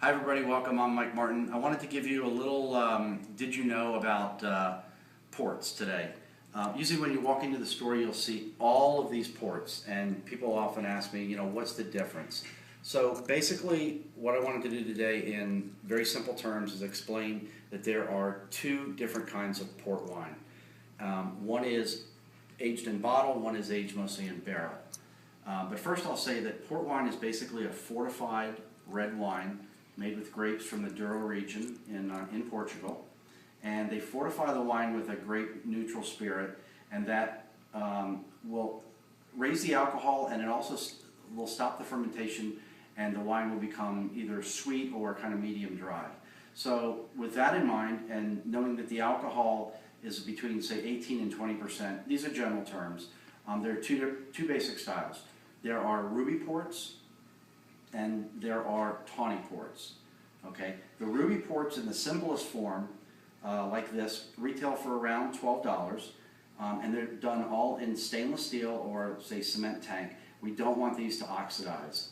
Hi everybody, welcome. I'm Mike Martin. I wanted to give you a little did you know about ports today. Usually when you walk into the store you'll see all of these ports and people often ask me, what's the difference? So basically what I wanted to do today in very simple terms is explain that there are two different kinds of port wine. One is aged in bottle, one is aged mostly in barrel. But first I'll say that port wine is basically a fortified red wine made with grapes from the Douro region in Portugal. And they fortify the wine with a grape neutral spirit, and that will raise the alcohol, and it also will stop the fermentation, and the wine will become either sweet or kind of medium dry. So with that in mind, and knowing that the alcohol is between, say, 18 and 20%, these are general terms. There are two basic styles. There are ruby ports, and there are tawny ports. Okay, the ruby ports in the simplest form, like this, retail for around $12, and they're done all in stainless steel or say cement tank. We don't want these to oxidize.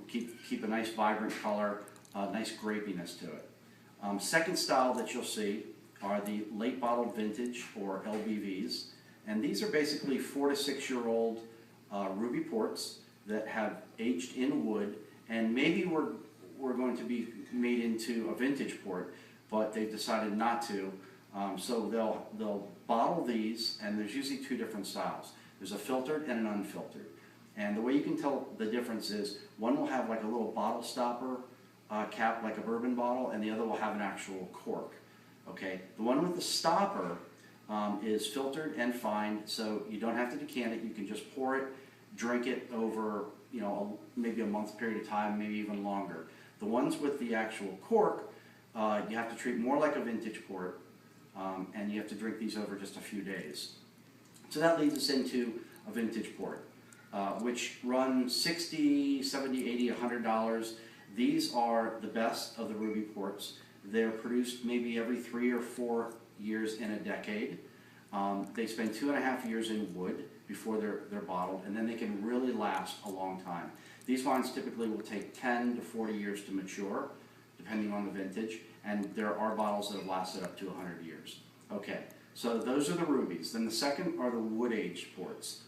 Keep a nice vibrant color, nice grapiness to it. Second style that you'll see are the late bottled vintage or LBVs, and these are basically 4 to 6 year old ruby ports that have aged in wood, and maybe we're going to be made into a vintage port, but they've decided not to. So they'll bottle these, and there's usually two different styles. There's a filtered and an unfiltered. And the way you can tell the difference is one will have like a little bottle stopper cap, like a bourbon bottle, and the other will have an actual cork. Okay, the one with the stopper is filtered and fine, so you don't have to decant it. You can just pour it, drink it over, maybe a month period of time, maybe even longer. The ones with the actual cork, you have to treat more like a vintage port, and you have to drink these over just a few days. So that leads us into a vintage port, which run $60, $70, $80, $100. These are the best of the ruby ports. They're produced maybe every 3 or 4 years in a decade. They spend 2.5 years in wood before they're bottled, and then they can really last a long time. These wines typically will take 10 to 40 years to mature, depending on the vintage, and there are bottles that have lasted up to 100 years. Okay, so those are the rubies. Then the second are the wood-aged ports.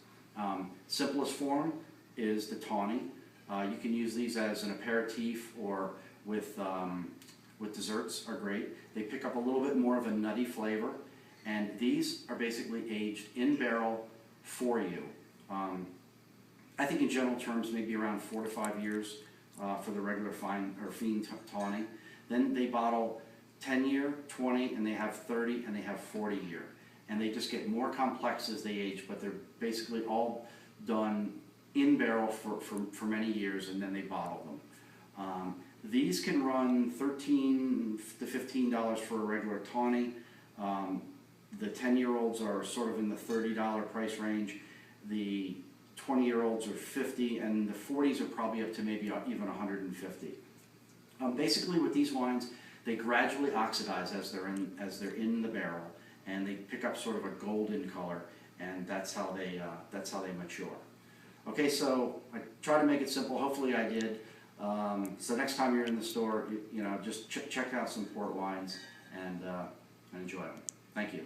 Simplest form is the tawny. You can use these as an aperitif or with desserts are great. They pick up a little bit more of a nutty flavor, and these are basically aged in barrel for you. I think in general terms, maybe around 4 to 5 years for the regular fine or fiend tawny. Then they bottle 10 year, 20, and they have 30, and they have 40 year. And they just get more complex as they age, but they're basically all done in barrel for many years, and then they bottle them. These can run $13 to $15 for a regular tawny. The 10-year-olds are sort of in the $30 price range. The 20-year-olds are $50, and the 40s are probably up to maybe even $150. Basically, with these wines, they gradually oxidize as they're in the barrel, and they pick up sort of a golden color, and that's how they mature. Okay, so I try to make it simple. Hopefully, I did. So next time you're in the store, just check out some port wines and enjoy them. Thank you.